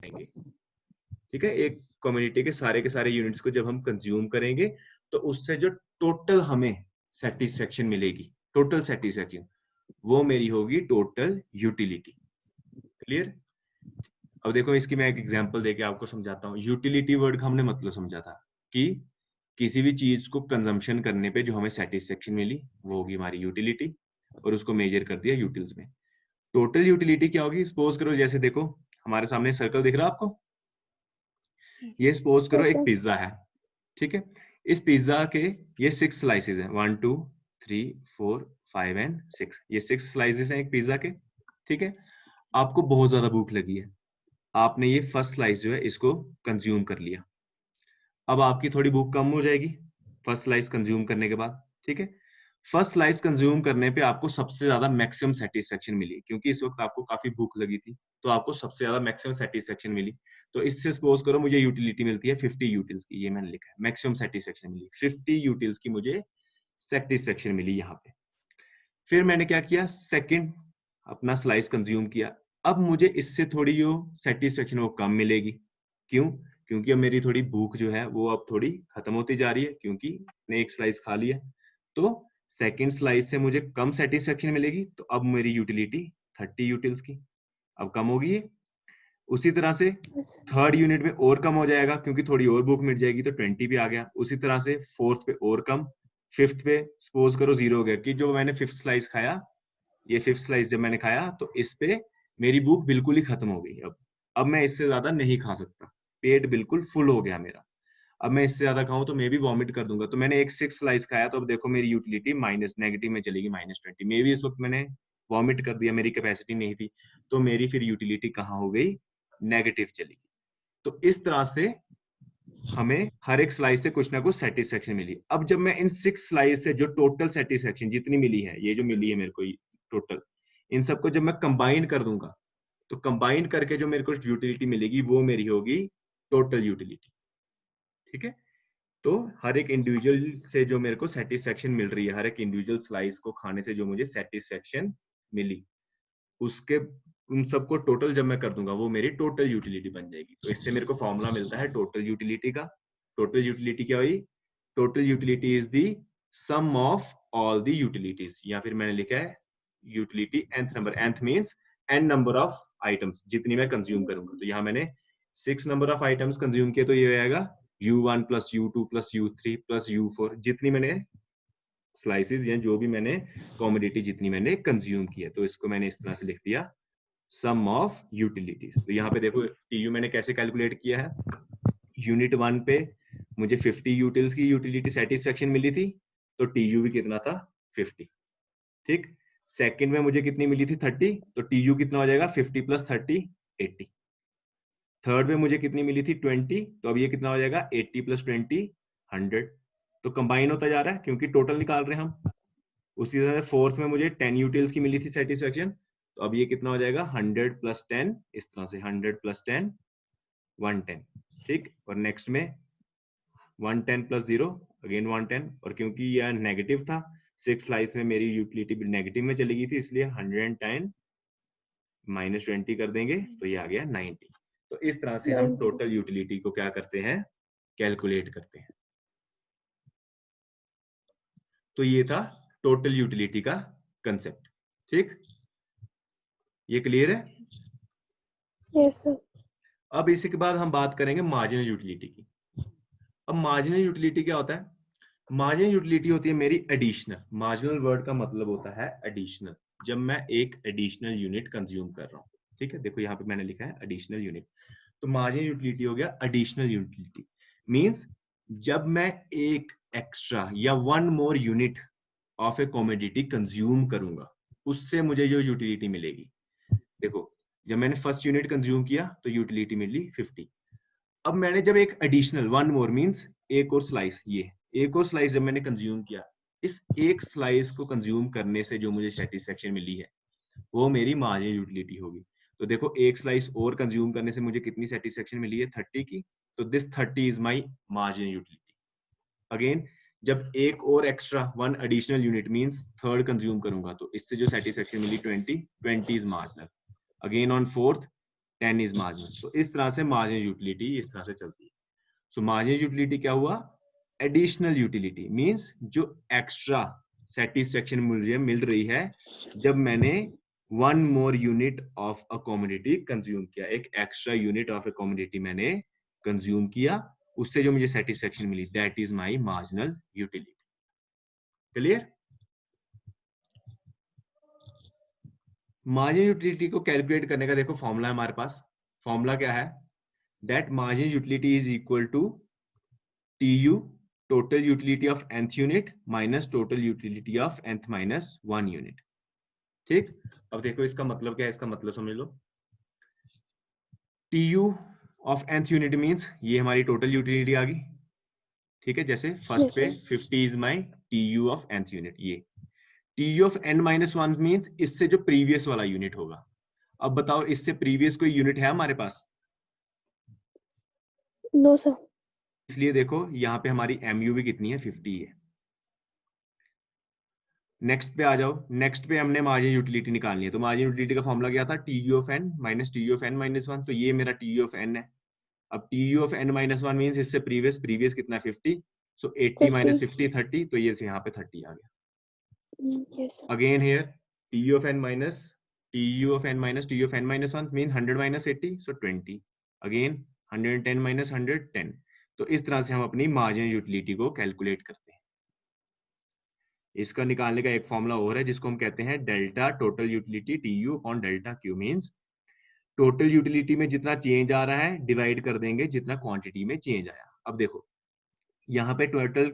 जाएंगे। ठीक है, एक कम्युनिटी के सारे यूनिट्स को जब हम कंज्यूम करेंगे तो उससे जो टोटल हमें सेटिस्फेक्शन मिलेगी, टोटल सेटिस्फेक्शन, वो मेरी होगी टोटल यूटिलिटी। क्लियर? अब देखो इसकी मैं एक एग्जांपल देके आपको समझाता हूँ। यूटिलिटी वर्ड का हमने मतलब समझा था कि किसी भी चीज को कंजम्पशन करने पे जो हमें सेटिस्फेक्शन मिली वो होगी हमारी यूटिलिटी, और उसको मेजर कर दिया यूटिल्स में। टोटल यूटिलिटी क्या होगी? सपोज करो, जैसे देखो हमारे सामने सर्कल दिख रहा है आपको, ये सपोज करो यस एक सर। पिज्जा है। ठीक है, इस पिज्जा के ये 6 स्लाइसेस हैं, 1 2 3 4 5 एंड 6, ये 6 स्लाइसेस हैं एक पिज्जा के। ठीक है, आपको बहुत ज्यादा भूख लगी है, आपने ये फर्स्ट स्लाइस जो है इसको कंज्यूम कर लिया। अब आपकी थोड़ी भूख कम हो जाएगी फर्स्ट स्लाइस कंज्यूम करने के बाद। ठीक है, फर्स्ट स्लाइस कंज्यूम करने पे आपको सबसे ज्यादा मैक्सिमम सेटिस्फेक्शन मिली, क्योंकि इस वक्त आपको काफी भूख लगी थी, तो आपको सबसे ज्यादा मैक्सिमम सेटिस्फेक्शन मिली। तो इससे सपोज करो मुझे यूटिलिटी मिलती है 50 यूटिल्स की, ये मैंने लिखा है, मैक्सिमम सेटिस्फेक्शन मिली 50 यूटिल्स की, मुझे सेटिस्फेक्शन मिली यहाँ पे। फिर मैंने क्या किया, सेकंड अपना स्लाइस कंज्यूम किया। अब मुझे इससे थोड़ी जो सेटिस्फेक्शन वो कम मिलेगी। क्यों? क्योंकि अब मेरी थोड़ी भूख जो है वो अब थोड़ी खत्म होती जा रही है, क्योंकि मैंने एक स्लाइस खा लिया। तो सेकंड स्लाइस से मुझे कम सेटिस्फेक्शन मिलेगी, तो अब मेरी यूटिलिटी 30 यूटिल्स की अब कम होगी ये। उसी तरह से थर्ड यूनिट में और कम हो जाएगा, क्योंकि थोड़ी और भूख मिट जाएगी, तो 20 भी आ गया। उसी तरह से फोर्थ पे और कम, फिफ्थ पे सपोज करो 0 हो गया, कि जो मैंने फिफ्थ स्लाइस खाया, ये फिफ्थ स्लाइस जब मैंने खाया तो इस पे मेरी भूख बिल्कुल ही खत्म हो गई। अब मैं इससे ज्यादा नहीं खा सकता, पेट बिल्कुल फुल हो गया मेरा। अब मैं इससे ज्यादा खाऊं तो मैं भी वॉमिट कर दूंगा। तो मैंने एक 6 स्लाइस खाया, तो अब देखो मेरी यूटिलिटी माइनस नेगेटिव में चलेगी, -20। मे भी इस वक्त मैंने वॉमिट कर दिया, मेरी कैपेसिटी नहीं थी, तो मेरी फिर यूटिलिटी कहाँ हो गई? नेगेटिव चली गई। तो इस तरह से हमें हर एक स्लाइस से कुछ ना कुछ सेटिस्फेक्शन मिली। अब जब मैं इन 6 स्लाइस से जो टोटल सेटिस्फेक्शन जितनी मिली है, ये जो मिली है मेरे को टोटल, इन सबको जब मैं कंबाइन कर दूंगा, तो कंबाइन करके जो मेरे को यूटिलिटी मिलेगी वो मेरी होगी टोटल यूटिलिटी। ठीक है, तो हर एक इंडिविजुअल से जो मेरे को सेटिस्फेक्शन मिल रही है, हर एक इंडिविजुअल स्लाइस को खाने से जो मुझे सेटिस्फेक्शन मिली, उसके उन सबको टोटल जब मैं कर दूंगा वो मेरी टोटल यूटिलिटी बन जाएगी। तो इससे मेरे को फॉर्मूला मिलता है टोटल यूटिलिटी का। टोटल यूटिलिटी क्या हुई? Total utility is the sum of all the utilities, या फिर मैंने लिखा है utility nth number, nth means n number of items जितनी मैं कंज्यूम करूंगा। तो यहाँ मैंने 6 नंबर ऑफ आइटम्स कंज्यूम किए, तो ये आएगा u1 plus u2 plus u3 plus u4, जितनी मैंने स्लाइसिस या जो भी मैंने कॉमोडिटी जितनी मैंने कंज्यूम की है। तो इसको मैंने इस तरह से लिख दिया सम ऑफ यूटिलिटीज। तो यहाँ पे देखो टीयू मैंने कैसे कैलकुलेट किया है। यूनिट 1 पे मुझे 50 यूटिल्स की यूटिलिटी सेटिस्फेक्शन मिली थी, तो टीयू भी कितना था? 50। ठीक, सेकंड में मुझे कितनी मिली थी? 30, तो टीयू कितना हो जाएगा? 50 प्लस 30 80। थर्ड में मुझे कितनी मिली थी? 20, तो अब ये कितना हो जाएगा? 80 प्लस 20 100। तो कंबाइन होता जा रहा है क्योंकि टोटल निकाल रहे हैं हम। उसी तरह से फोर्थ में मुझे 10 यूटिल्स की मिली थी सेटिस्फेक्शन, तो अब ये कितना हो जाएगा? 100 प्लस 10, इस तरह से 100 प्लस 10 110। ठीक, और नेक्स्ट में 110 प्लस 0 अगेन 110, और क्योंकि यह नेगेटिव था 6 स्लाइस में मेरी यूटिलिटी भी नेगेटिव में चली गई थी, इसलिए 110 -20 कर देंगे, तो ये आ गया 90। तो इस तरह से हम 90। टोटल यूटिलिटी को क्या करते हैं? कैलकुलेट करते हैं। तो ये था टोटल यूटिलिटी का कंसेप्ट। ठीक, ये क्लियर है? Yes sir. अब इसी के बाद हम बात करेंगे मार्जिनल यूटिलिटी की। अब मार्जिनल यूटिलिटी क्या होता है? मार्जिनल यूटिलिटी होती है मेरी एडिशनल। मार्जिनल वर्ड का मतलब होता है एडिशनल, जब मैं एक एडिशनल यूनिट कंज्यूम कर रहा हूँ। ठीक है, देखो यहाँ पे मैंने लिखा है एडिशनल यूनिट। तो मार्जिनल यूटिलिटी हो गया एडिशनल यूटिलिटी, मींस जब मैं एक एक्स्ट्रा या one more unit of A commodity consume करूंगा, उससे मुझे जो यूटिलिटी मिलेगी। देखो, जब मैंने फर्स्ट यूनिट कंज्यूम किया तो यूटिलिटी मिली 50। अब मैंने जब एक एडिशनल वन मोर मींस एक और स्लाइस, ये एक और स्लाइस जब मैंने कंज्यूम किया, इस एक स्लाइस को कंज्यूम करने से जो मुझे सेटिस्फेक्शन मिली है वो मेरी मार्जिनल यूटिलिटी होगी। तो देखो, एक स्लाइस और कंज्यूम करने से मुझे कितनी सेटिस्फेक्शन मिली है? 30 की। तो this 30 is my marginal utility. Again, जब एक और extra one additional unit means third consume करूंगा, तो इससे जो सेटिस्फेक्शन मिली 20 is marginal. Again on fourth, 10 is marginal. तो इस तरह से मार्जिनल यूटिलिटी इस तरह से चलती है। सो मार्जिनल यूटिलिटी क्या हुआ? एडिशनल यूटिलिटी मींस जो एक्स्ट्रा सेटिस्फेक्शन मुझे मिल रही है जब मैंने one more unit of a commodity consume किया, एक extra unit of a commodity मैंने कंज्यूम किया, उससे जो मुझे सेटिस्फेक्शन मिली, that is my marginal utility. Clear? Marginal utility को कैलकुलेट करने का देखो फॉर्मूला है हमारे पास। फॉर्मूला क्या है? That marginal utility is equal to TU, total utility of nth unit minus total utility of nth minus 1 unit। ठीक, अब देखो इसका मतलब क्या है, इसका मतलब समझ लो। TU of nth unit means ये हमारी टोटल यूटिलिटी आ गई। ठीक है, जैसे फर्स्ट Yes, पे sir. 50 is my TU of nth unit। ये TU of n minus 1 means इससे जो प्रीवियस वाला यूनिट होगा। अब बताओ इससे प्रीवियस कोई यूनिट है हमारे पास? No, sir. इसलिए देखो यहाँ पे हमारी MU भी कितनी है? 50 है। नेक्स्ट पे आ जाओ। नेक्स्ट पे हमने मार्जिन यूटिलिटी निकालनी है, तो मार्जिन यूटिलिटी का फॉर्मूला क्या था? TU of n minus TU of n minus 1। तो ये मेरा TU ऑफ n है। अब TU of n minus 1 means इससे प्रीवियस, प्रीवियस कितना? 50। सो 80 माइनस 50. 50 30, तो ये यहाँ पे 30 आ गया। Yes, sir. Again here TU of n minus TU of n minus TU of n minus 1 mean 100 minus 80, so 20। Again 110 minus 110। तो इस तरह से हम अपनी मार्जिन यूटिलिटी को कैलकुलेट करते हैं। इसका निकालने का एक फॉर्मूला और है जिसको हम कहते हैं delta total utility TU upon delta Q। Means total utility में जितना चेंज आ रहा है डिवाइड कर देंगे जितना क्वांटिटी में चेंज आया। अब देखो यहाँ पे टोटल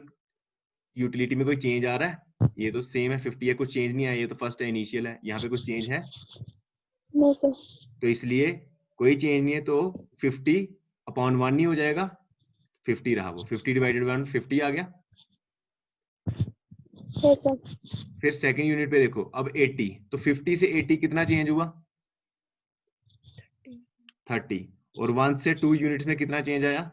यूटिलिटी में कोई चेंज आ रहा है? ये तो सेम है 50 है, कुछ चेंज नहीं आया, ये तो फर्स्ट है, इनिशियल है। यहाँ पे कुछ चेंज है? No, sir. तो इसलिए कोई चेंज नहीं है, तो 50 अपॉन 1 नहीं हो जाएगा? 50 रहा, वो 50 डिवाइडेड बाय 50 आ गया। Yes, sir. फिर सेकंड यूनिट पे देखो, अब 80, तो 50 से 80 कितना चेंज हुआ? 30। और 1 से 2 यूनिट्स में कितना चेंज आया?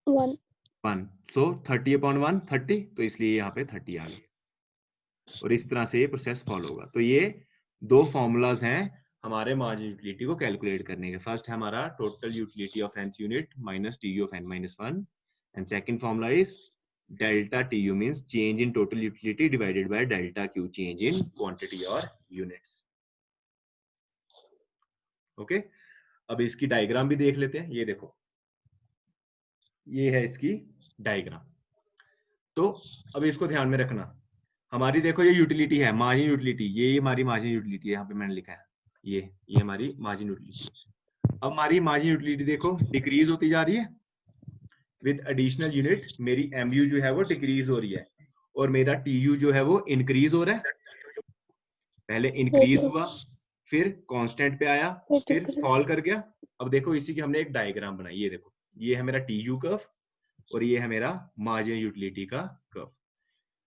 1. 1। सो 30 अपॉन 1 30, तो इसलिए यहाँ पे 30 आ गया। और इस तरह से ये प्रोसेस फॉलो होगा। तो ये दो फॉर्मूलाज हैं हमारे मार्जिन यूटिलिटी को कैलकुलेट करने के। फर्स्ट है हमारा total utility of nth unit minus TU of n minus 1, and second formula is delta TU means change in total utility divided by delta Q, change in quantity और units. Okay, अब इसकी diagram भी देख लेते हैं। ये देखो, ये है इसकी डायग्राम। तो अब इसको ध्यान में रखना। हमारी देखो ये यूटिलिटी है, मार्जिन यूटिलिटी, ये हमारी मार्जिन यूटिलिटी है, यहाँ पे मैंने लिखा है ये हमारी मार्जिन यूटिलिटी। अब हमारी मार्जिन यूटिलिटी देखो डिक्रीज होती जा रही है विद एडिशनल यूनिट। मेरी MU जो है वो डिक्रीज हो रही है और मेरा TU जो है वो इंक्रीज हो रहा है। पहले Yes, इंक्रीज sir. हुआ, फिर कांस्टेंट पे आया, फिर Critical. फॉल कर गया। अब देखो इसी की हमने एक डायग्राम बनाई। ये देखो, ये है मेरा TU कर्व और ये है मेरा मार्जिन यूटिलिटी का कर्व।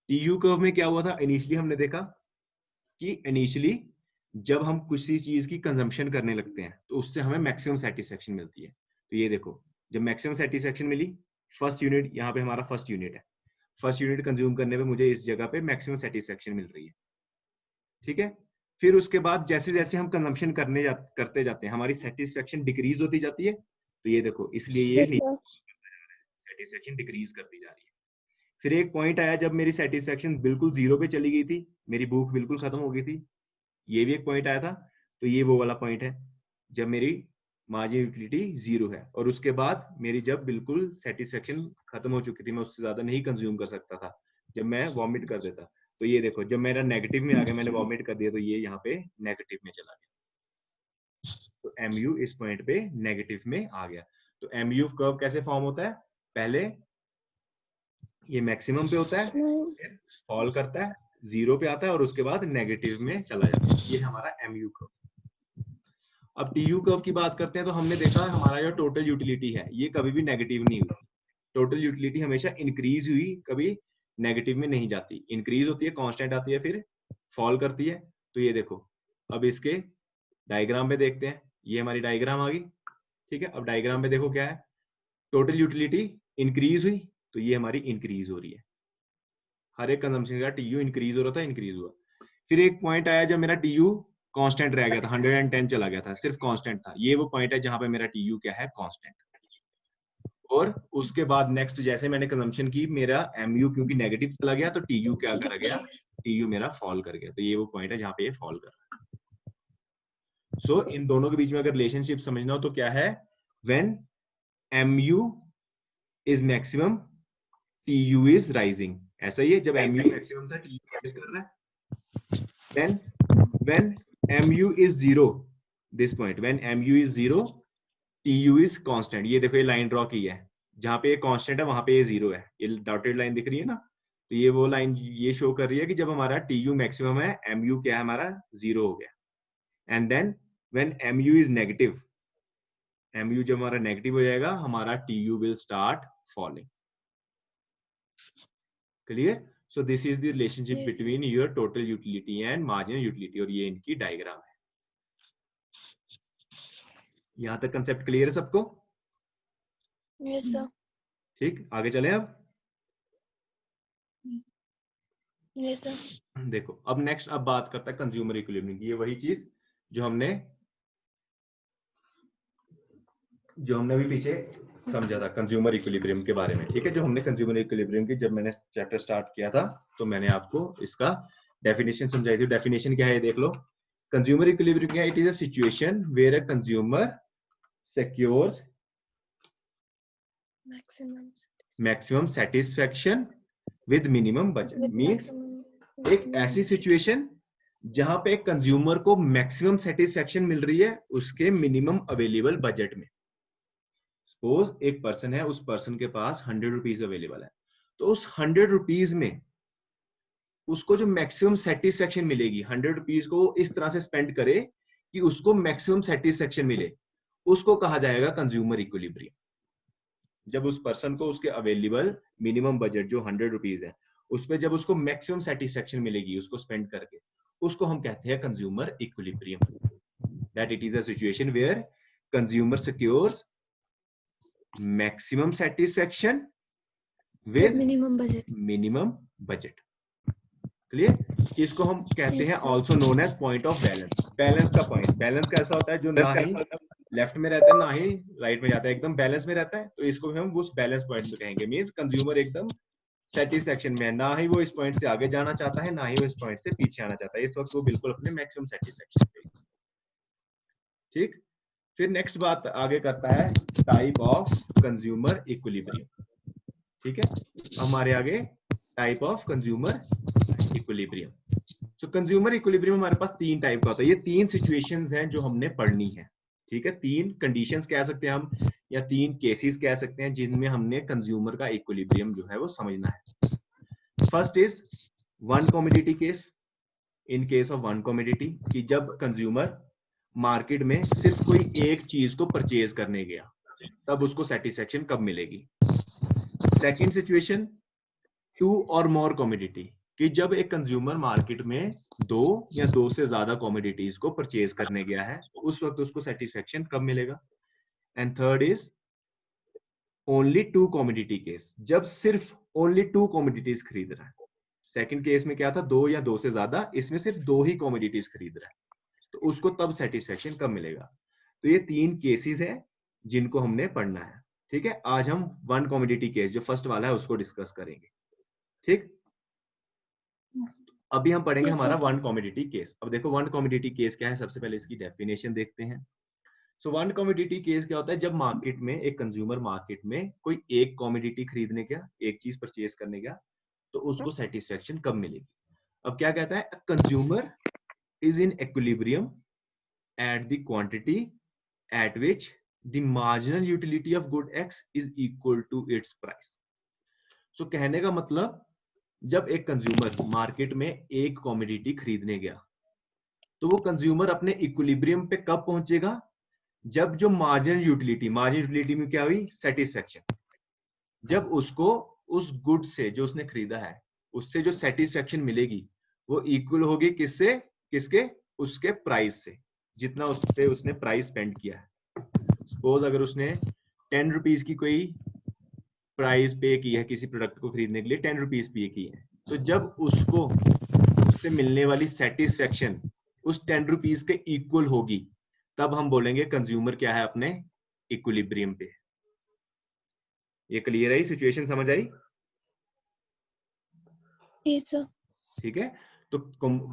TU कर्व में क्या हुआ था? इनिशियली हमने देखा कि इनिशियली जब हम किसी चीज की कंजम्पशन करने लगते हैं तो उससे हमें मैक्सिमम सेटिस्फेक्शन मिलती है। तो ये देखो, जब मैक्सिमम सेटिस्फेक्शन मिली, फर्स्ट यूनिट, यहाँ पे हमारा फर्स्ट यूनिट है, फर्स्ट यूनिट कंज्यूम करने पे मुझे इस जगह पे मैक्सिमम सेटिस्फेक्शन मिल रही है। ठीक है, फिर उसके बाद जैसे जैसे हम कंजम्पशन करते जाते हैं हमारी सेटिस्फेक्शन डिक्रीज होती जाती है। तो ये देखो, इसलिए ये Yes, sir. सेटिस्फेक्शन डिक्रीज करती जा रही है। फिर एक पॉइंट आया जब मेरी सेटिस्फेक्शन बिल्कुल जीरो पे चली गई थी, मेरी भूख बिल्कुल खत्म हो गई थी। ये भी एक पॉइंट आया था। तो ये वो वाला पॉइंट है जब मेरी मार्जिन यूटिलिटी जीरो है, और उसके बाद मेरी जब बिल्कुल सेटिस्फेक्शन खत्म हो चुकी थी, मैं उससे ज्यादा नहीं कंज्यूम कर सकता था, जब मैं वॉमिट कर देता। तो ये देखो, जब मेरा नेगेटिव में आ गया, मैंने वॉमिट कर दिया, तो ये यहाँ पे नेगेटिव में चला गया। तो MU इस पॉइंट पे नेगेटिव में आ गया। तो MU कर्व कैसे फॉर्म होता है? पहले ये मैक्सिमम पे होता है, फिर फॉल करता है, जीरो पे आता है और उसके बाद नेगेटिव में चला जाता है। ये हमारा MU कर्व। अब TU कर्व की बात करते हैं तो हमने देखा हमारा जो टोटल यूटिलिटी है ये कभी भी नेगेटिव नहीं हुई। टोटल यूटिलिटी हमेशा इंक्रीज हुई, कभी नेगेटिव में नहीं जाती। इंक्रीज होती है, कांस्टेंट आती है, फिर फॉल करती है। तो ये देखो, अब इसके डायग्राम में देखते हैं। ये हमारी डायग्राम आ गई। ठीक है, अब डायग्राम में देखो क्या है, टोटल यूटिलिटी इंक्रीज हुई, तो ये हमारी इंक्रीज हो रही है। हर एक कंजम्पशन का TU इंक्रीज हो रहा था, इंक्रीज हुआ। फिर एक पॉइंट आया जब मेरा TU कांस्टेंट रह गया था, 110 चला गया था, सिर्फ कांस्टेंट था। ये वो पॉइंट है जहां पे मेरा टीयू क्या है, कांस्टेंट। और उसके बाद नेक्स्ट जैसे मैंने कंजम्पशन की, मेरा एमयू क्योंकि नेगेटिव चला गया तो टीयू क्या कर गया, टीयू मेरा फॉल कर गया। तो ये वो पॉइंट है जहां पे ये फॉल कर रहा है। सो इन दोनों के बीच में अगर रिलेशनशिप समझना हो तो क्या है, when MU is maximum TU is rising. ऐसा ही है, जब एमयू मैक्सिमम था टीयू राइज कर रहा है। Then when mu is 0, this point when mu is 0 tu is constant। ये देखो ये लाइन ड्रॉ की है, जहां पे ये कांस्टेंट है वहां पे ये 0 है, ये डॉटेड लाइन दिख रही है ना। तो ये वो लाइन ये शो कर रही है कि जब हमारा tu मैक्सिमम है, mu क्या है हमारा 0 हो गया। And then when mu is negative, mu जब हमारा नेगेटिव हो जाएगा, हमारा tu will start falling। Clear? So this is the relationship Yes. between your total utility and marginal utility, और ये इनकी डायग्राम है। यहां तक कंसेप्ट क्लियर है सबको? Yes, sir. ठीक, आगे चलें अब। Yes, sir. देखो अब नेक्स्ट अब बात करता है कंज्यूमर इक्विलिब्रियम की। ये वही चीज जो हमने अभी पीछे समझा था कंज्यूमर इक्विलिब्रियम के बारे में। ठीक है, जो हमने कंज्यूमर इक्विलिब्रियम की जब मैंने चैप्टर स्टार्ट किया था तो मैंने आपको इसका डेफिनेशन समझाई थी। डेफिनेशन क्या है देख लो। कंज्यूमर इक्विलिब्रियम क्या है? It is a situation where a consumer secures maximum satisfaction with minimum budget. Means एक ऐसी सिचुएशन जहां पे कंज्यूमर को मैक्सिमम सेटिस्फेक्शन मिल रही है उसके मिनिमम अवेलेबल बजट में। सपोज एक पर्सन है, उस पर्सन के पास 100 रुपीज अवेलेबल है, तो उस 100 रुपीज में उसको जो मैक्सिमम सेटिस्फेक्शन मिलेगी, 100 रुपीज को इस तरह से स्पेंड करे कि उसको मैक्सिमम सेटिस्फेक्शन मिले, उसको कहा जाएगा कंज्यूमर इक्विलिब्रियम। जब उस पर्सन को उसके अवेलेबल मिनिमम बजट जो 100 रुपीज है उस पर जब उसको मैक्सिमम सेटिस्फेक्शन मिलेगी उसको स्पेंड करके, उसको हम कहते हैं consumer equilibrium. That it is a situation where consumer secures maximum satisfaction with minimum budget. Clear? इसको हम कहते हैं also known as point of balance. Balance का पॉइंट, बैलेंस का ऐसा होता है जो ना ही लेफ्ट में रहता है ना ही राइट में जाता है, एकदम बैलेंस में रहता है, तो इसको हम उस बैलेंस पॉइंट में कहेंगे। मींस कंज्यूमर एकदम सेटिस्फेक्शन में, ना ही वो इस पॉइंट से आगे जाना चाहता है ना ही वो इस पॉइंट से पीछे आना चाहता है, इस वक्त वो बिल्कुल अपने मैक्सिमम सेटिस्फेक्शन पे। ठीक, फिर नेक्स्ट बात आगे करता है टाइप ऑफ कंज्यूमर इक्विलिब्रियम। ठीक है, हमारे आगे type of consumer equilibrium. So consumer equilibrium हमारे पास तीन टाइप का होता है। ये तीन सिचुएशंस हैं जो हमने पढ़नी है। ठीक है, तीन कंडीशंस कह सकते हैं हम, या तीन केसेस कह सकते हैं जिनमें हमने कंज्यूमर का इक्विलिब्रियम जो है वो समझना है। First is one commodity case. In case of one commodity, कि जब कंज्यूमर मार्केट में सिर्फ कोई एक चीज को परचेज करने गया, तब उसको सेटिस्फेक्शन कब मिलेगी। सेकंड सिचुएशन टू और मोर कमोडिटी, कि जब एक कंज्यूमर मार्केट में दो या दो से ज्यादा कमोडिटीज को परचेज करने गया है, उस वक्त उसको सेटिस्फेक्शन कब मिलेगा। And third is only two commodity case, जब सिर्फ ओनली टू कमोडिटीज खरीद रहा है। सेकंड केस में क्या था, दो या दो से ज्यादा, इसमें सिर्फ दो ही कमोडिटीज खरीद रहा है, तो उसको तब सेटिस्फेक्शन कब मिलेगा। तो ये तीन केसेस हैं जिनको हमने पढ़ना है। ठीक है, आज हम वन कमोडिटी केस जो फर्स्ट वाला है उसको डिस्कस करेंगे। ठीक, अभी हम पढ़ेंगे हमारा वन कमोडिटी केस। अब देखो वन कमोडिटी केस क्या है, सबसे पहले इसकी डेफिनेशन देखते हैं। सो वन कमोडिटी केस क्या होता है, जब मार्केट में एक कंज्यूमर मार्केट में कोई एक कमोडिटी खरीदने गया, एक चीज परचेज करने गया, तो उसको सेटिस्फेक्शन कब मिलेगी। अब क्या कहता है, consumer is in equilibrium at the quantity at which the marginal utility of good X is equal to its price। So कहने का मतलब, जब एक कंज्यूमर मार्केट में एक कमोडिटी खरीदने गया, तो वो कंज्यूमर अपने इक्विलिब्रियम पे कब पहुंचेगा, जब जो मार्जिनल यूटिलिटी में क्या हुई, सेटिस्फेक्शन, जब उसको उस गुड से जो उसने खरीदा है उससे जो सेटिस्फेक्शन मिलेगी वो इक्वल होगी किससे, किसके, उसके प्राइस से, जितना उस पे उसने प्राइस स्पेंड किया है। सपोज अगर उसने 10 रुपीज की कोई प्राइस पे की है किसी प्रोडक्ट को खरीदने के लिए, 10 रुपीज पे की है, तो जब उसको उससे मिलने वाली सेटिस्फेक्शन उस 10 रुपीज के इक्वल होगी, तब हम बोलेंगे कंज्यूमर क्या है अपने इक्विलिब्रियम पे। ये क्लियर है? सिचुएशन समझ आई? Yes, sir. ठीक है, तो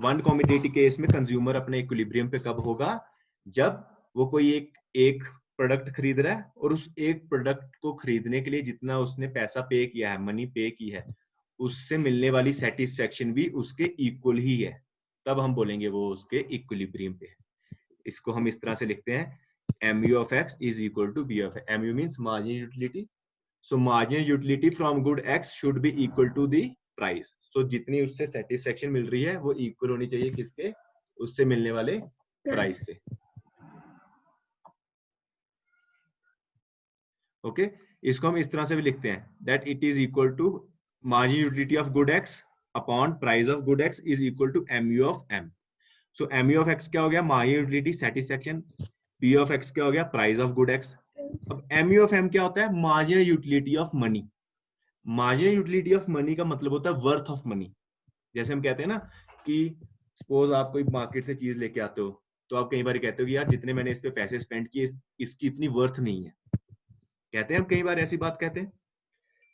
वन कमोडिटी केस में कंज्यूमर अपने इक्विलिब्रियम पे कब होगा? जब वो कोई एक प्रोडक्ट खरीद रहा है और उस एक प्रोडक्ट को खरीदने के लिए जितना उसने पैसा पे किया है, मनी पे की है, उससे मिलने वाली सेटिस्फेक्शन भी उसके इक्वल ही है, तब हम बोलेंगे वो उसके इक्विलिब्रियम पे है। इसको हम इस तरह से लिखते हैं, mu of x is equal to b of x. mu means marginal utility. So marginal utility from good x should be equal to the price. So जितनी उससे सेटिस्फेक्शन मिल रही है वो इक्वल होनी चाहिए किसके? उससे मिलने वाले प्राइस से। ओके, इसको हम इस तरह से भी लिखते हैं, that it is equal to marginal utility of good x upon price of good x is equal to mu of m. So mu of x क्या हो गया? marginal utility satisfaction. p of x क्या हो गया? price of good x. अब mu of m क्या होता है? marginal utility of money. marginal utility of money का मतलब होता है worth of money. जैसे हम कहते हैं ना कि सपोज आप कोई मार्केट से चीज लेके आते हो, तो आप कई बार कहते हो कि यार जितने मैंने इस पे पैसे स्पेंड किए इसकी इतनी वर्थ नहीं है। कहते हैं हम कई बार ऐसी बात कहते हैं,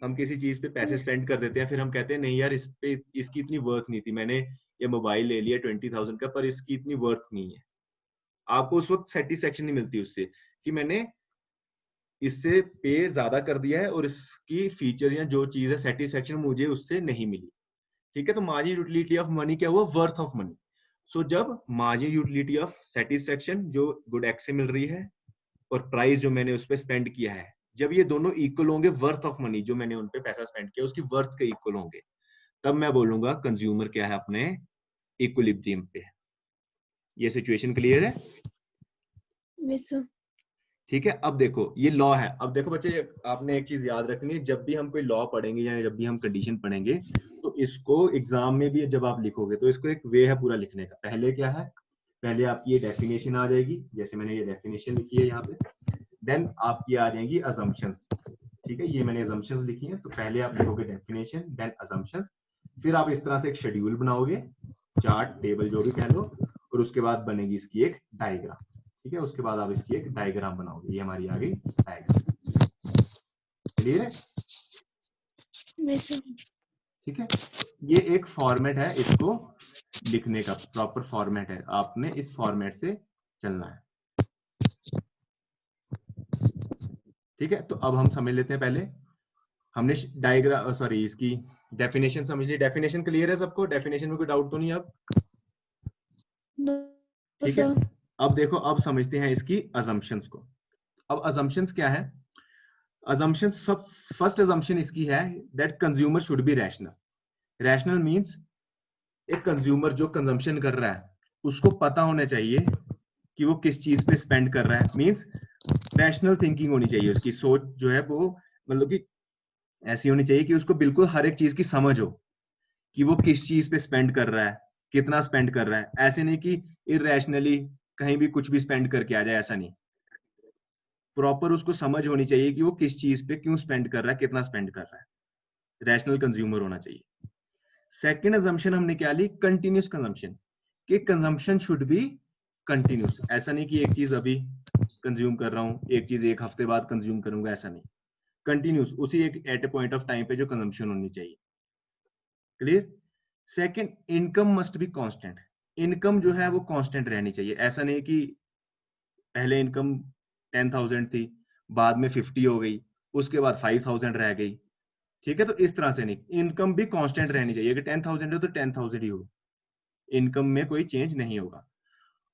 हम किसी चीज पे पैसे स्पेंड कर देते हैं, फिर हम कहते हैं नहीं यार इस पे इसकी इतनी वर्थ नहीं थी, मैंने ये मोबाइल ले लिया 20,000 का पर इसकी इतनी वर्थ नहीं है। आपको उस वक्त सेटिस्फेक्शन नहीं मिलती उससे कि मैंने इससे पे ज्यादा कर दिया है और इसकी फीचर या जो चीज है सेटिस्फेक्शन मुझे उससे नहीं मिली। ठीक है, तो मार्जिनल यूटिलिटी ऑफ मनी क्या हुआ? Worth of money. सो जब मार्जिनल यूटिलिटी ऑफ सेटिस्फेक्शन जो गुड एक्स से मिल रही है और प्राइस जो मैंने उस पर स्पेंड किया है, जब ये दोनों इक्वल होंगे, वर्थ ऑफ मनी जो मैंने उन पे पैसा स्पेंड किया उसकी वर्थ के इक्वल होंगे, तब मैं बोलूंगा कंज्यूमर क्या है अपने इक्विलिब्रियम पे। ये सिचुएशन क्लियर है? Yes, sir. ठीक है, अब देखो ये लॉ है। अब देखो बच्चे, आपने एक चीज याद रखनी है, जब भी हम कोई लॉ पढ़ेंगे या जब भी हम कंडीशन पढ़ेंगे, तो इसको एग्जाम में भी जब आप लिखोगे तो इसको एक वे है पूरा लिखने का। पहले क्या है? पहले आपकी ये डेफिनेशन आ जाएगी, जैसे मैंने ये डेफिनेशन लिखी है यहाँ पे। देन आपकी आ जाएंगी अजम्पशंस। ठीक है, ये मैंने अजम्पशंस लिखी है, तो पहले आप लिखोगे डेफिनेशन, देन अजम्पशंस, फिर आप इस तरह से एक शेड्यूल बनाओगे, चार्ट टेबल जो भी कह लो, और उसके बाद बनेगी इसकी एक डायग्राम। ठीक है, उसके बाद आप इसकी एक डायग्राम बनाओगे। ये हमारी आ गई डायग्राम। क्लियर है? Yes, sir. ठीक है, ये एक फॉर्मेट है इसको लिखने का, प्रॉपर फॉर्मेट है, आपने इस फॉर्मेट से चलना है। ठीक है, तो अब हम समझ लेते हैं। पहले हमने डायग्राम सॉरी इसकी डेफिनेशन समझ ली। डेफिनेशन क्लियर है सबको? डेफिनेशन में कोई डाउट तो नहीं अब? No, ठीक है, sir. अब देखो, अब समझते हैं इसकी अजम्पशंस को। अब अजम्पशंस क्या है? अजम्पशंस, फर्स्ट अजम्पशन इसकी है that consumer should be rational. Rational means एक कंज्यूमर जो कंजम्पशन कर रहा है उसको पता होना चाहिए कि वो किस चीज पे स्पेंड कर रहा है। मींस रैशनल थिंकिंग होनी चाहिए, उसकी सोच जो है वो मतलब कि ऐसी होनी चाहिए कि उसको बिल्कुल हर एक चीज की समझ हो कि वो किस चीज पे स्पेंड कर रहा है, कितना स्पेंड कर रहा है। ऐसे नहीं कि इरैशनली कहीं भी कुछ भी स्पेंड करके आ जाए, ऐसा नहीं। प्रॉपर उसको समझ होनी चाहिए कि वो किस चीज पे क्यों स्पेंड कर रहा है, कितना स्पेंड कर रहा है। रैशनल कंज्यूमर होना चाहिए। सेकेंड अजम्पशन हमने क्या ली? कंटिन्यूस कंजम्पशन, कि कंजम्पशन शुड बी कंटिन्यूस। ऐसा नहीं कि एक चीज अभी कंज्यूम कर रहा हूं, एक चीज एक हफ्ते बाद कंज्यूम करूंगा, ऐसा नहीं। कंटिन्यूस, उसी एक at a point of time पे जो कंजम्पशन होनी चाहिए। Clear? Second, income must be constant. Income जो है वो कांस्टेंट रहनी चाहिए। ऐसा नहीं कि पहले इनकम 10,000 थी, बाद में 50 हो गई, उसके बाद 5,000 रह गई। ठीक है, तो इस तरह से नहीं, इनकम भी कांस्टेंट रहनी चाहिए कि 10,000 है तो 10,000 ही हो, इनकम में कोई चेंज नहीं होगा।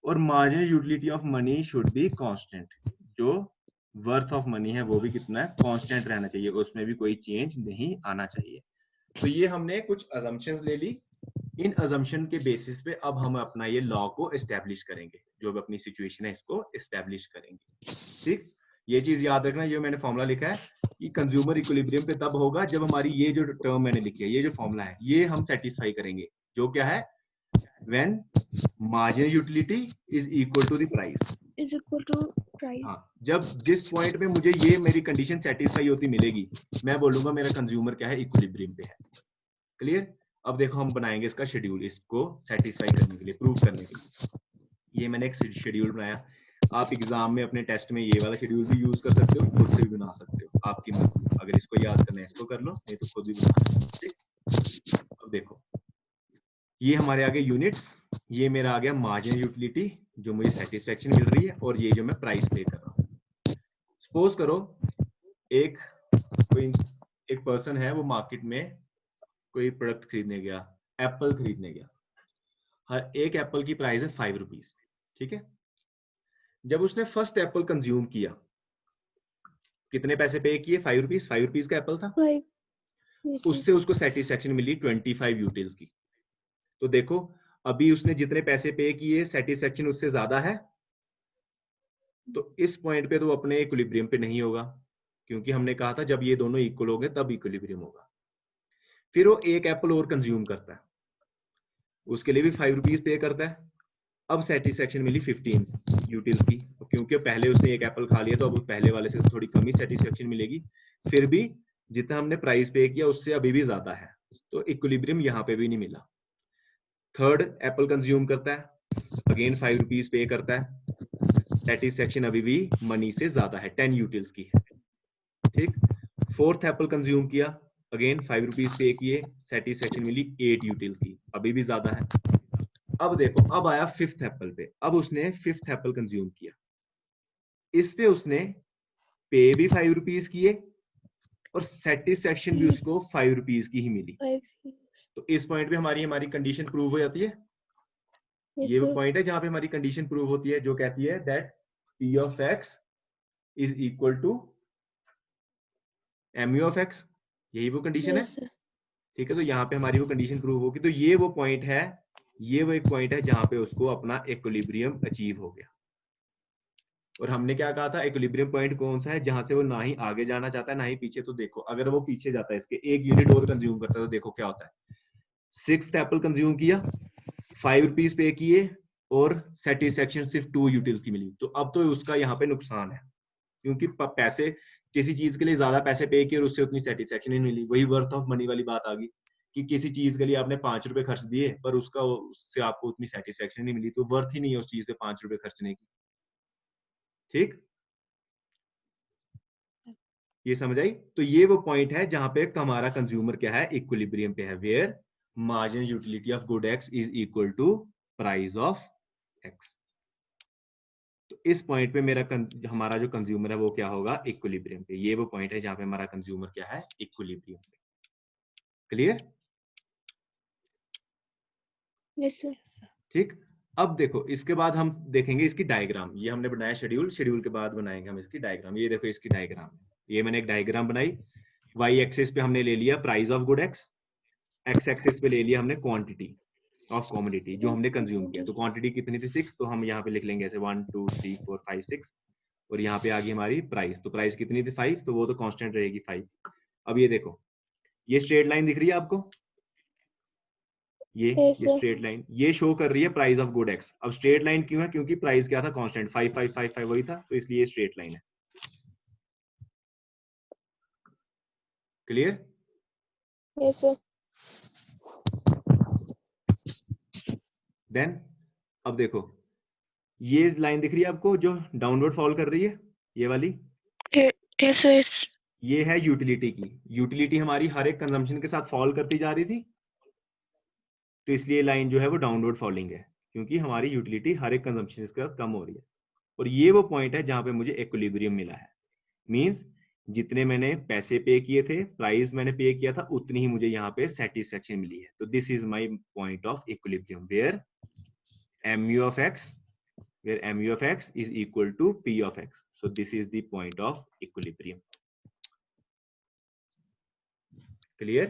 और marginal utility of money should be constant, जो वर्थ ऑफ मनी है वो भी कितना है? कांस्टेंट रहना चाहिए, उसमें भी कोई चेंज नहीं आना चाहिए। तो ये हमने कुछ अजम्पशंस ले ली। इन अजम्पशन के बेसिस पे अब हम अपना ये लॉ को एस्टेब्लिश करेंगे, जो भी अपनी सिचुएशन है इसको एस्टेब्लिश करेंगे। ठीक, ये चीज याद रखना, ये मैंने फॉर्मूला लिखा है कि कंज्यूमर इक्विलिब्रियम पे तब होगा जब हमारी ये जो टर्म मैंने लिखी है, ये जो फॉर्मूला है, ये हम सेटिस्फाई करेंगे, जो क्या है? When marginal utility is equal to the price. Is equal to price. हाँ, जब जिस पॉइंट पे मुझे ये मेरी कंडीशन सेटिस्फाई होती मिलेगी, मैं बोलूंगा मेरा कंज्यूमर क्या है? इक्विलिब्रियम पे है। क्लियर? अब देखो हम बनाएंगे इसका शेड्यूल, इसको सेटिस्फाई करने के लिए, प्रूव करने के लिए। ये मैंने एक शेड्यूल बनाया, आप एग्जाम में अपने टेस्ट में ये वाला शेड्यूल भी यूज कर सकते हो, खुद से भी बना सकते हो, आपकी मर्जी, अगर इसको याद करना है इसको कर लो, नहीं तो खुद भी बना लो। ठीक, अब देखो ये हमारे आगे यूनिट्स, ये मेरा आ गया मार्जिनल यूटिलिटी जो मुझे सेटिस्फेक्शन मिल रही है, और ये जो मैं प्राइस पे कर रहा हूँ। सपोज करो एक कोई एक पर्सन है, वो मार्केट में कोई प्रोडक्ट खरीदने गया, एप्पल खरीदने गया, हर एक एप्पल की प्राइस है 5 रुपीज। ठीक है, जब उसने फर्स्ट एप्पल कंज्यूम किया, कितने पैसे पे किए? 5 रुपीज, 5 रुपीज का एप्पल था, 5. Yes, sir. उससे उसको सेटिस्फेक्शन मिली 25 यूटिल्स की। तो देखो अभी उसने जितने पैसे पे किए सेटिस्फेक्शन उससे ज्यादा है, तो इस पॉइंट पे तो अपने इक्विलिब्रियम पे नहीं होगा, क्योंकि हमने कहा था जब ये दोनों इक्वल होंगे तब इक्विलिब्रियम होगा। फिर वो एक एप्पल और कंज्यूम करता है, उसके लिए भी 5 रुपीज पे करता है, अब सेटिस्फेक्शन मिली 15 यूटिल्स की, क्योंकि पहले उसने एक एप्पल खा लिया तो अब पहले वाले से थोड़ी कम ही सेटिस्फेक्शन मिलेगी, फिर भी जितना हमने प्राइस पे किया उससे अभी भी ज्यादा है, तो इक्विलिब्रियम यहाँ पे भी नहीं मिला। थर्ड एप्पल कंज्यूम करता है, अगेन 5 रुपीज पे करता है, सेटिस्फेक्शन अभी भी मनी से ज्यादा है, 10 यूटिल्स की है। ठीक, फोर्थ एप्पल कंज्यूम किया, अगेन 5 रुपीज पे किए, सेटिस्फेक्शन मिली 8 यूटिल्स की, अभी भी ज्यादा है। अब देखो अब आया फिफ्थ एप्पल पे, अब उसने फिफ्थ एप्पल कंज्यूम किया, इस पे उसने पे भी 5 रुपीज किए और सेटिस्फेक्शन भी उसको 5 रुपीज की ही मिली। 5. Yes. तो इस पॉइंट पे हमारी हमारी कंडीशन प्रूव हो जाती है। Yes, ये वो sir. पॉइंट है जहां पे हमारी कंडीशन प्रूव होती है, जो कहती है that P of X is equal to M U of X, यही वो कंडीशन है। Yes, sir. ठीक है, तो यहाँ पे हमारी वो कंडीशन प्रूव होगी, तो ये वो पॉइंट है, ये वो एक पॉइंट है जहां पे उसको अपना इक्विलिब्रियम अचीव हो गया। और हमने क्या कहा था, इक्विलिब्रियम पॉइंट कौन सा है? जहां से वो ना ही आगे जाना चाहता है ना ही पीछे। तो देखो अगर वो पीछे जाता है, इसके एक यूनिट और कंज्यूम करता है, तो देखो क्या होता है, सिक्स्थ एप्पल कंज्यूम किया, 5 रुपीज पे किए और सेटिस्फेक्शन सिर्फ 2 यूटिल्स की मिली, तो अब तो उसका यहाँ पे नुकसान है, क्योंकि पैसे किसी चीज के लिए ज्यादा पैसे पे किए और उससे उतनी सेटिस्फेक्शन नहीं मिली। वही वर्थ ऑफ मनी वाली बात आ गई कि किसी चीज के लिए आपने 5 रुपए खर्च दिए पर उसका उससे आपको उतनी सेटिस्फेक्शन नहीं मिली, तो वर्थ ही नहीं है उस चीज पे 5 रुपए खर्चने की। ठीक, ये समझ आई? तो ये वो पॉइंट है जहां पे हमारा कंज्यूमर क्या है, इक्विलिब्रियम पे है, where marginal utility of good X is equal to price of X. तो इस पॉइंट पे मेरा हमारा जो कंज्यूमर है वो क्या होगा, इक्विलिब्रियम पे। ये वो पॉइंट है जहां पे हमारा कंज्यूमर क्या है, इक्विलिब्रियम पे। क्लियर? Yes, sir. ठीक, अब देखो इसके बाद हम देखेंगे इसकी डायग्राम। ये हमने बनाया शेड्यूल, शेड्यूल के बाद बनाएंगे हम इसकी डायग्राम। ये देखो इसकी डायग्राम, ये मैंने एक डायग्राम बनाई। वाई एक्सिस पे हमने ले लिया price of good x, x axis पे ले लिया हमने क्वांटिटी ऑफ कॉमोडिटी जो हमने कंज्यूम किया। तो क्वांटिटी कितनी थी? 6, तो हम यहाँ पे लिख लेंगे ऐसे 1 2 3 4 5 6, और यहाँ पे आ गई हमारी प्राइस। तो प्राइस कितनी थी? 5, तो वो तो कांस्टेंट रहेगी 5। अब ये देखो, ये स्ट्रेट लाइन दिख रही है आपको, ये Yes, ये sir. स्ट्रेट लाइन ये शो कर रही है प्राइस ऑफ गुड एक्स। अब स्ट्रेट लाइन क्यों है? क्योंकि प्राइस क्या था? कांस्टेंट 5 5 5 5 वही था, तो इसलिए स्ट्रेट लाइन है। क्लियर? Yes, sir. देन अब देखो, ये लाइन दिख रही है आपको जो डाउनवर्ड फॉल कर रही है, ये वाली, Yes, sir. Yes. ये है यूटिलिटी की। यूटिलिटी हमारी हर एक कंजम्पशन के साथ फॉल करती जा रही थी, तो इसलिए लाइन जो है वो डाउनवर्ड फॉलिंग है, क्योंकि हमारी यूटिलिटी हर एक कंजम्पशन के साथ कम हो रही है। और ये वो पॉइंट है जहां पे मुझे इक्विलिब्रियम मिला है। मींस जितने मैंने पैसे पे किए थे, प्राइस मैंने पे किया था, उतनी ही मुझे यहाँ पे सेटिस्फेक्शन मिली है। तो this is my point of equilibrium where mu of x, where mu of x is equal to p of x. So this is the point of equilibrium. Clear?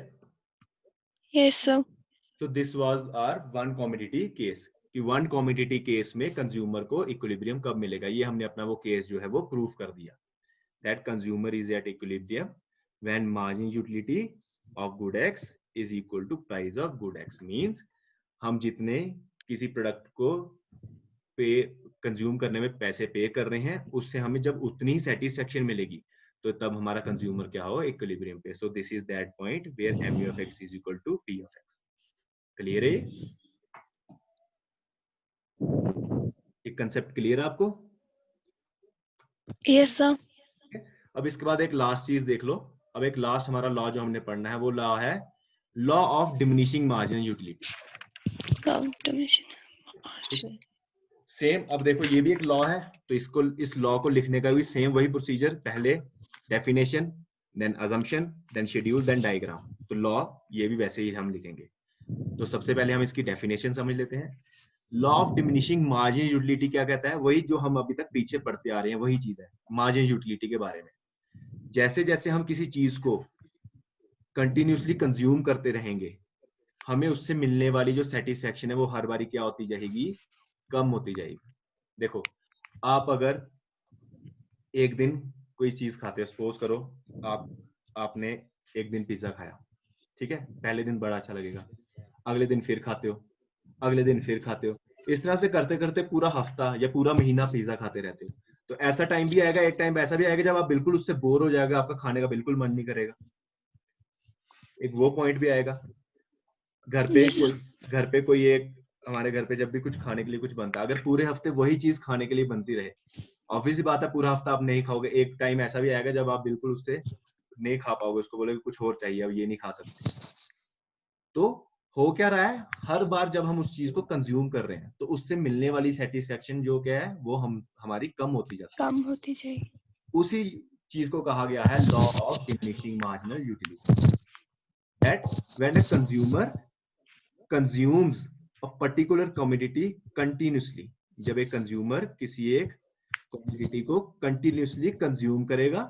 Yes, sir. So this was our one commodity case कि one commodity case में consumer को equilibrium कब मिलेगा। ये हमने अपना वो case जो है वो प्रूफ कर दिया, that consumer is at equilibrium when margin utility of good x is equal to price of good x। means हम जितने किसी प्रोडक्ट को पे कंज्यूम करने में पैसे पे कर रहे हैं, उससे हमें जब उतनी ही सेटिस्फेक्शन मिलेगी, तो तब हमारा कंज्यूमर क्या हो, इक्विलिब्रियम पे। So this is that point where mu of x is equal to p of x। Clear है? ये कंसेप्ट क्लियर है आपको? Yes, sir. अब इसके बाद एक लास्ट चीज देख लो। अब एक लास्ट हमारा लॉ जो हमने पढ़ना है वो लॉ है law of diminishing marginal utility. Combination. Same, अब देखो ये भी एक लॉ है, तो इसको, इस लॉ को लिखने का भी सेम वही प्रोसीजर, पहले definition, then assumption, then schedule, then diagram. तो लॉ ये भी वैसे ही हम लिखेंगे। तो सबसे पहले हम इसकी डेफिनेशन समझ लेते हैं। Law of diminishing marginal utility क्या कहता है? वही जो हम अभी तक पीछे पढ़ते आ रहे हैं, वही चीज है मार्जिनल यूटिलिटी के बारे में। जैसे जैसे हम किसी चीज को कंटिन्यूसली कंज्यूम करते रहेंगे, हमें उससे मिलने वाली जो सेटिस्फेक्शन है वो हर बारी क्या होती जाएगी? कम होती जाएगी। देखो, आप अगर एक दिन कोई चीज खाते हो, सपोज करो आपने एक दिन पिज्जा खाया, ठीक है, पहले दिन बड़ा अच्छा लगेगा, अगले दिन फिर खाते हो, अगले दिन फिर खाते हो, इस तरह से करते करते पूरा हफ्ता या पूरा महीना पिज्जा खाते रहते हो। तो ऐसा टाइम भी आएगा, एक टाइम ऐसा भी आएगा जब आप बिल्कुल उससे बोर हो जाएगा, आपका खाने का बिल्कुल मन नहीं करेगा। एक वो पॉइंट भी आएगा। घर पे कोई एक, हमारे घर पे जब भी कुछ खाने के लिए कुछ बनता है, अगर पूरे हफ्ते वही चीज खाने के लिए बनती रहे, ऑब्वियस बात है पूरा हफ्ता आप नहीं खाओगे। एक टाइम ऐसा भी आएगा जब आप बिल्कुल उससे नहीं खा पाओगे, उसको बोलोगे कुछ और चाहिए, अब ये नहीं खा सकते। तो हो क्या रहा है, हर बार जब हम उस चीज को कंज्यूम कर रहे हैं तो उससे मिलने वाली सेटिस्फेक्शन जो क्या है वो हमारी कम होती जाती है। कम होती जाएगी। उसी चीज को कहा गया है law of diminishing marginal utility. That when a consumer consumes a particular commodity continuously, जब एक कंज्यूमर किसी एक कमोडिटी को कंटिन्यूसली कंज्यूम करेगा,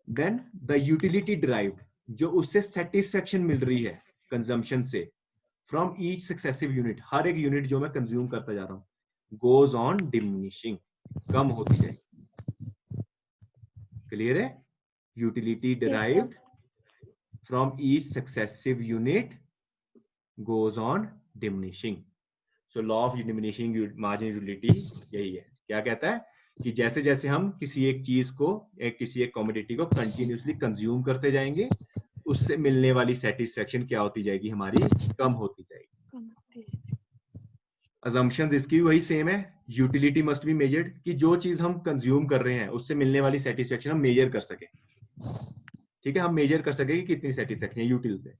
देन द यूटिलिटी डिराइव्ड, जो उससे सेटिस्फेक्शन मिल रही है कंजम्पशन से, फ्रॉम ईच सक्सेसिव यूनिट, हर एक यूनिट जो मैं कंज्यूम करता जा रहा हूं, गोज ऑन डिमिनिशिंग, कम होती जाएगी। क्लियर है? Utility derived from each successive unit goes on diminishing. So law of diminishing marginal utility यही है। क्या कहता है कि जैसे जैसे हम किसी एक चीज को, किसी एक कमोडिटी को कंटिन्यूसली कंज्यूम करते जाएंगे, उससे मिलने वाली सेटिस्फेक्शन क्या होती जाएगी? हमारी कम होती जाएगी। assumptions इसकी वही सेम है, यूटिलिटी मस्ट बी मेजर्ड, कि जो चीज हम कंज्यूम कर रहे हैं उससे मिलने वाली सेटिस्फेक्शन हम मेजर कर सके। ठीक है, हम मेजर कर सके कि कितनी सेटिस्फेक्शन है यूटिल से।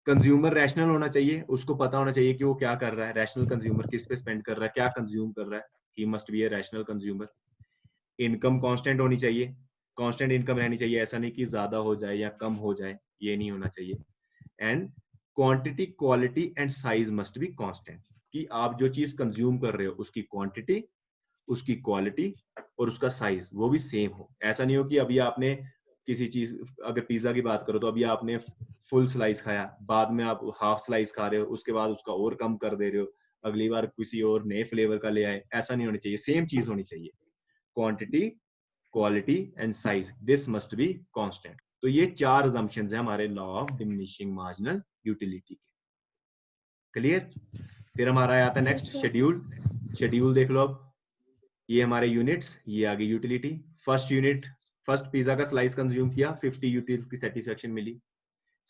कंज्यूमर रैशनल होना चाहिए, उसको पता होना चाहिए कि वो क्या कर रहा है। रैशनल कंज्यूमर किस पे स्पेंड कर रहा है, क्या कंज्यूम कर रहा है, he must be a rational consumer. Income constant होनी चाहिए, कांस्टेंट इनकम रहनी चाहिए, ऐसा नहीं कि ज्यादा हो जाए या कम हो जाए, ये नहीं होना चाहिए। And quantity, quality and size must be constant, कि आप जो चीज कंज्यूम कर रहे हो उसकी क्वांटिटी, उसकी क्वालिटी और उसका साइज वो भी सेम हो। ऐसा नहीं हो कि अभी आपने किसी चीज, अगर पिज्जा की बात करो तो अभी आपने फुल स्लाइस खाया, बाद में आप हाफ स्लाइस खा रहे हो, उसके बाद उसका और कम कर दे रहे हो, अगली बार किसी और नए फ्लेवर का ले आए, ऐसा नहीं होना चाहिए। सेम चीज होनी चाहिए, quantity, quality and size, this must be constant. तो ये चार assumptions हैं हमारे law of diminishing marginal utility के। क्लियर? फिर हमारा आता है नेक्स्ट शेड्यूल। शेड्यूल देख लो अब, ये हमारे यूनिट्स, ये आ गई utility. First unit, first pizza का स्लाइस कंज्यूम किया, 50 यूटिल्स की सेटिस्फेक्शन मिली।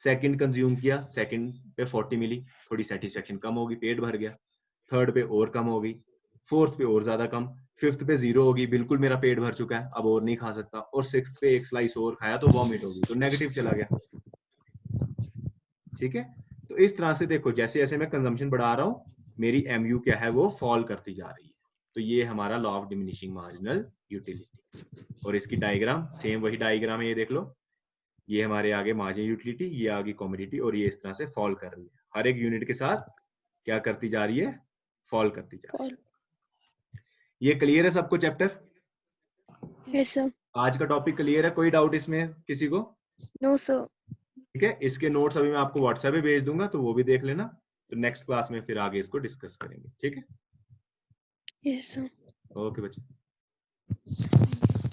सेकंड कंज्यूम किया, सेकंड पे 40 मिली, थोड़ी सेटिस्फेक्शन कम होगी, पेट भर गया। थर्ड पे और कम होगी, फोर्थ पे और ज्यादा कम, फिफ्थ पे 0 होगी, बिल्कुल मेरा पेट भर चुका है, अब और नहीं खा सकता, और सिक्स्थ पे एक स्लाइस और खाया तो वॉमिट होगी, तो नेगेटिव चला गया। ठीक है, तो इस तरह से देखो, जैसे जैसे मैं कंजम्पशन बढ़ा रहा हूं, मेरी MU क्या है वो फॉल करती जा रही है। तो ये हमारा law of diminishing marginal utility. और इसकी डायग्राम सेम वही डायग्राम है, ये देख लो, ये हमारे आगे मार्जिनल यूटिलिटी, ये आगे कमोडिटी, और ये इस तरह से फॉल कर रही है, हर एक यूनिट के साथ क्या करती जा रही है? फॉल करती जा रही है। ये क्लियर है सबको चैप्टर? Yes, sir. आज का टॉपिक क्लियर है? कोई डाउट इसमें किसी को? No, sir. ठीक है, इसके नोट्स अभी मैं आपको व्हाट्सएप पे भेज दूंगा, तो वो भी देख लेना। तो नेक्स्ट क्लास में फिर आगे इसको डिस्कस करेंगे। ठीक है, Yes, sir. ओके बच्चे।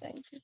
Thank you.